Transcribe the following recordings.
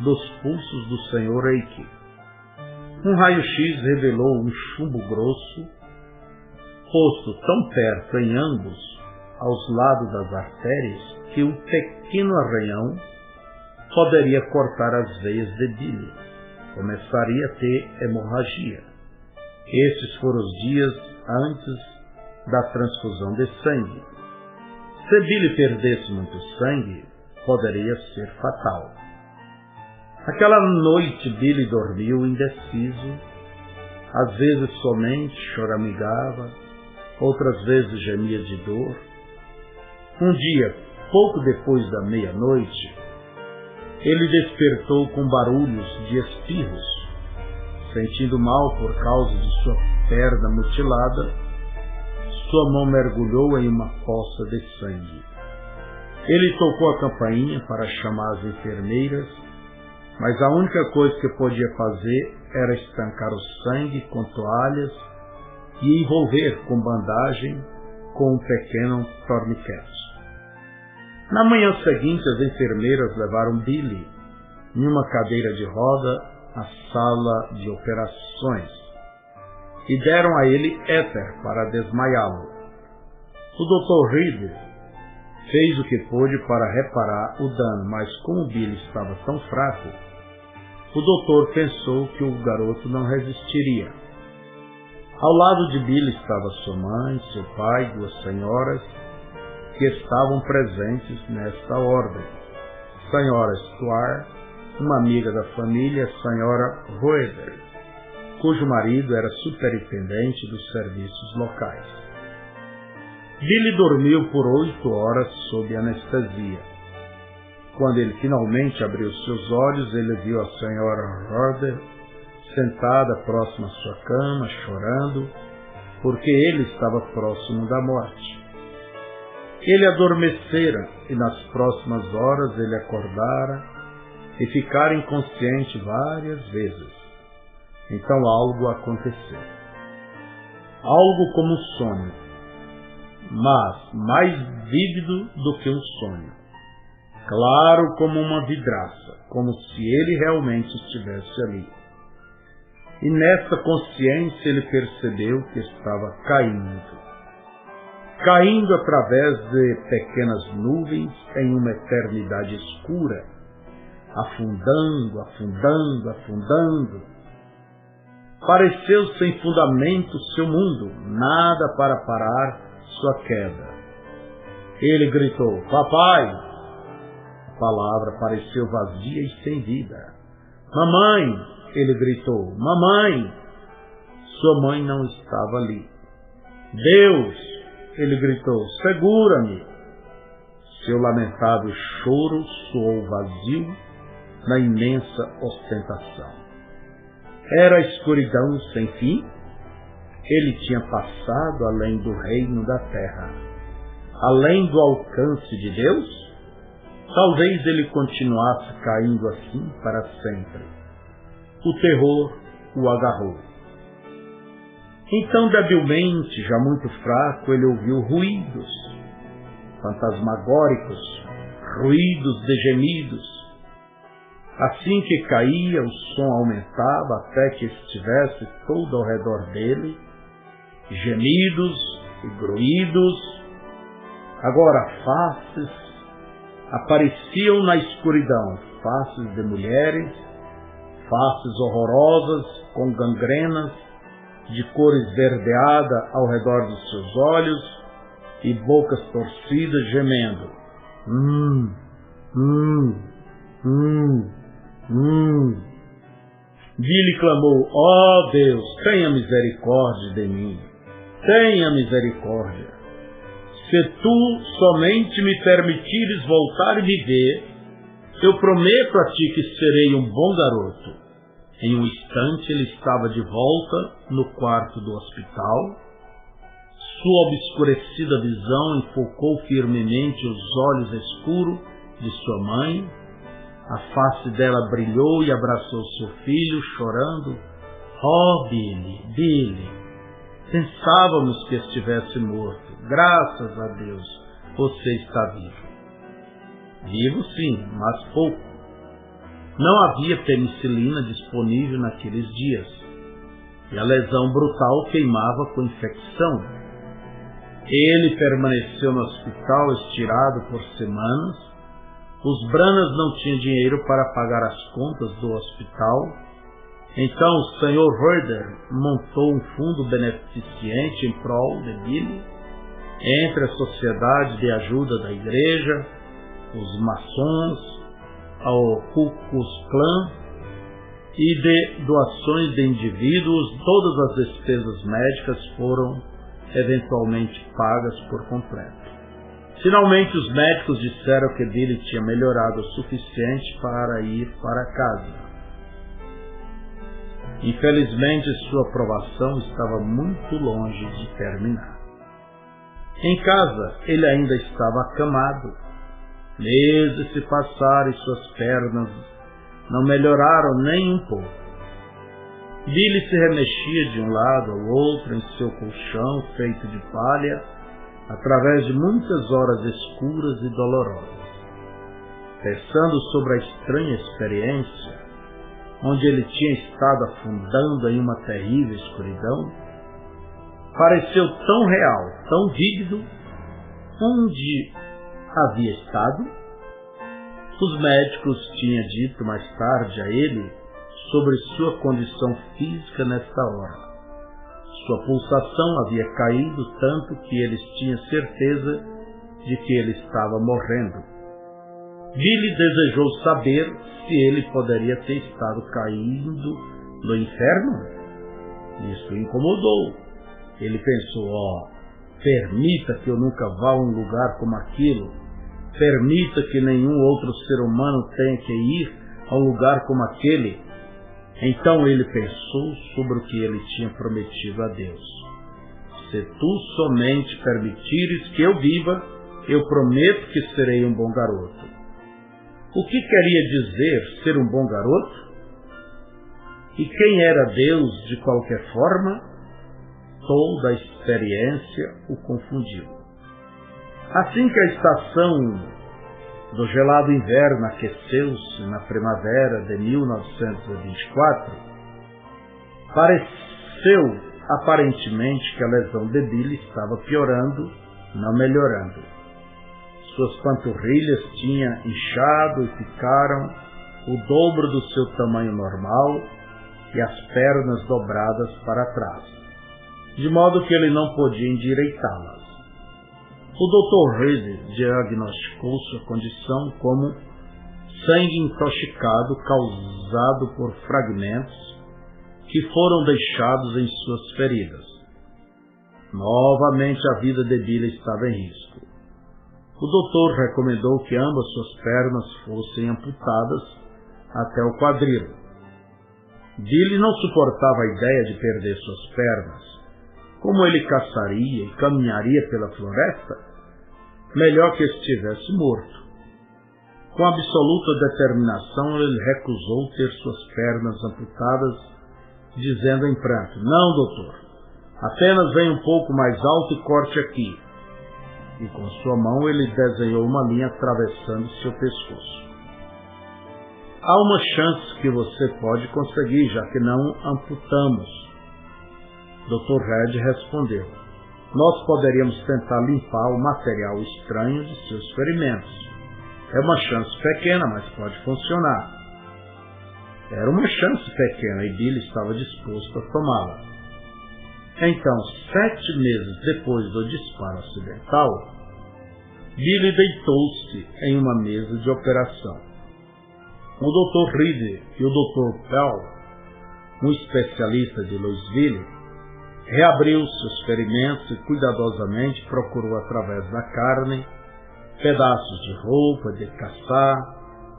dos pulsos do Sr. Eike. Um raio-x revelou um chumbo grosso, posto tão perto em ambos, aos lados das artérias, que um pequeno arranhão poderia cortar as veias de Billy. Começaria a ter hemorragia. Esses foram os dias antes da transfusão de sangue. Se Billy perdesse muito sangue, poderia ser fatal. Aquela noite Billy dormiu indeciso, às vezes somente choramingava, outras vezes gemia de dor. Um dia, pouco depois da meia-noite, ele despertou com barulhos de espirros. Sentindo mal por causa de sua perna mutilada, sua mão mergulhou em uma poça de sangue. Ele tocou a campainha para chamar as enfermeiras, mas a única coisa que podia fazer era estancar o sangue com toalhas e envolver com bandagem com um pequeno torniquete. Na manhã seguinte, as enfermeiras levaram Billy em uma cadeira de roda à sala de operações e deram a ele éter para desmaiá-lo. O Dr. Reed fez o que pôde para reparar o dano, mas como Billy estava tão fraco, o doutor pensou que o garoto não resistiria. Ao lado de Billy estava sua mãe, seu pai, duas senhoras que estavam presentes nesta ordem. Senhora Stuart, uma amiga da família, a senhora Roeder, cujo marido era superintendente dos serviços locais. Billy dormiu por 8 horas sob anestesia. Quando ele finalmente abriu seus olhos, ele viu a senhora Roeder sentada próxima à sua cama, chorando, porque ele estava próximo da morte. Ele adormecera e nas próximas horas ele acordara e ficara inconsciente várias vezes. Então algo aconteceu. Algo como um sonho, mas mais vívido do que um sonho. Claro como uma vidraça, como se ele realmente estivesse ali. E nessa consciência ele percebeu que estava caindo através de pequenas nuvens em uma eternidade escura, afundando, afundando, afundando. Pareceu sem fundamento seu mundo, nada para parar sua queda. Ele gritou: "Papai!" A palavra pareceu vazia e sem vida. "Mamãe!" Ele gritou: "Mamãe!" Sua mãe não estava ali. "Deus!" Ele gritou: "Segura-me!" Seu lamentável choro soou vazio na imensa ostentação. Era a escuridão sem fim? Ele tinha passado além do reino da terra, além do alcance de Deus? Talvez ele continuasse caindo assim para sempre. O terror o agarrou. Então, debilmente, já muito fraco, ele ouviu ruídos fantasmagóricos, ruídos de gemidos. Assim que caía, o som aumentava até que estivesse todo ao redor dele, gemidos e gruídos. Agora faces apareciam na escuridão, faces de mulheres, faces horrorosas com gangrenas, de cor esverdeada ao redor dos seus olhos e bocas torcidas gemendo. Billy clamou: "Ó Deus, tenha misericórdia de mim, tenha misericórdia. Se tu somente me permitires voltar e viver, eu prometo a ti que serei um bom garoto." Em um instante ele estava de volta no quarto do hospital. Sua obscurecida visão enfocou firmemente os olhos escuros de sua mãe. A face dela brilhou e abraçou seu filho, chorando. "Oh, Billy, Billy, pensávamos que estivesse morto. Graças a Deus, você está vivo." "Vivo sim, mas pouco." Não havia penicilina disponível naqueles dias, e a lesão brutal queimava com infecção. Ele permaneceu no hospital estirado por semanas. Os Branas não tinham dinheiro para pagar as contas do hospital. Então o Sr. Herder montou um fundo beneficente em prol de Billy, entre a sociedade de ajuda da igreja, os maçons, ao Ku Klux Klan e de doações de indivíduos. Todas as despesas médicas foram eventualmente pagas por completo. Finalmente os médicos disseram que Billy tinha melhorado o suficiente para ir para casa. Infelizmente sua aprovação estava muito longe de terminar. Em casa ele ainda estava acamado. Meses se passaram e suas pernas não melhoraram nem um pouco. Billy se remexia de um lado ao outro em seu colchão feito de palha, através de muitas horas escuras e dolorosas. Pensando sobre a estranha experiência, onde ele tinha estado afundando em uma terrível escuridão, pareceu tão real, tão vívido, onde havia estado. Os médicos tinham dito mais tarde a ele sobre sua condição física nesta hora. Sua pulsação havia caído tanto que eles tinham certeza de que ele estava morrendo. Billy desejou saber se ele poderia ter estado caindo no inferno. Isso o incomodou. Ele pensou, permita que eu nunca vá a um lugar como aquilo. Permita que nenhum outro ser humano tenha que ir a um lugar como aquele. Então ele pensou sobre o que ele tinha prometido a Deus. Se tu somente permitires que eu viva, eu prometo que serei um bom garoto. O que queria dizer ser um bom garoto? E quem era Deus de qualquer forma? Toda a experiência o confundiu. Assim que a estação do gelado inverno aqueceu-se na primavera de 1924, pareceu aparentemente que a lesão de Billy estava piorando, não melhorando. Suas panturrilhas tinham inchado e ficaram o dobro do seu tamanho normal e as pernas dobradas para trás, de modo que ele não podia endireitá-las. O Dr. Reed diagnosticou sua condição como sangue intoxicado causado por fragmentos que foram deixados em suas feridas. Novamente a vida de Billy estava em risco. O doutor recomendou que ambas suas pernas fossem amputadas até o quadril. Billy não suportava a ideia de perder suas pernas. Como ele caçaria e caminharia pela floresta, melhor que estivesse morto. Com absoluta determinação, ele recusou ter suas pernas amputadas, dizendo em pranto, não, doutor, apenas venha um pouco mais alto e corte aqui. E com sua mão ele desenhou uma linha atravessando seu pescoço. Há uma chance que você pode conseguir, já que não amputamos. Dr. Red respondeu. Nós poderíamos tentar limpar o material estranho de seus ferimentos. É uma chance pequena, mas pode funcionar. Era uma chance pequena e Billy estava disposto a tomá-la. Então, 7 meses depois do disparo acidental, Billy deitou-se em uma mesa de operação. O Dr. Reed e o Dr. Pell, um especialista de Louisville, reabriu seus ferimentos e cuidadosamente procurou através da carne pedaços de roupa de caçar,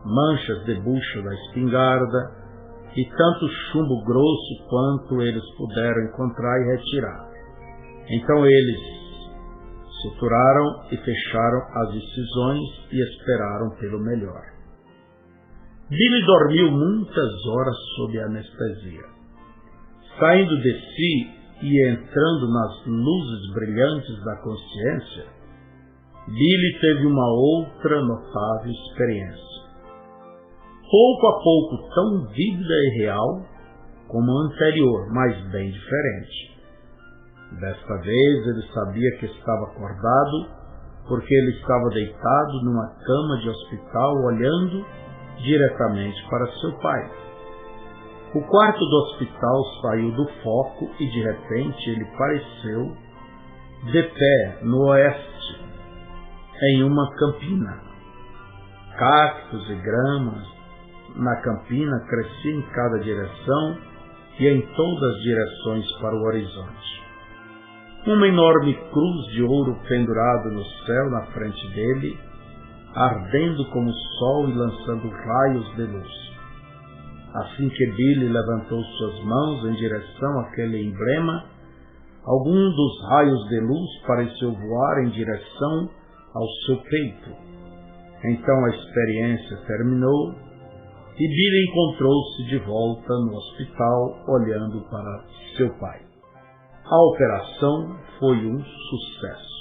manchas de bucha da espingarda e tanto chumbo grosso quanto eles puderam encontrar e retirar. Então eles suturaram e fecharam as incisões e esperaram pelo melhor. Billy dormiu muitas horas sob anestesia. Saindo de si e entrando nas luzes brilhantes da consciência, Billy teve uma outra notável experiência. pouco a pouco tão vívida e real como a anterior, mas bem diferente. Desta vez ele sabia que estava acordado, porque ele estava deitado numa cama de hospital, olhando diretamente para seu pai. O quarto do hospital saiu do foco e de repente ele pareceu de pé no oeste, em uma campina. Cactos e gramas na campina cresciam em cada direção e em todas as direções para o horizonte. Uma enorme cruz de ouro pendurada no céu na frente dele, ardendo como o sol e lançando raios de luz. Assim que Billy levantou suas mãos em direção àquele emblema, algum dos raios de luz pareceu voar em direção ao seu peito. Então a experiência terminou e Billy encontrou-se de volta no hospital, olhando para seu pai. A operação foi um sucesso.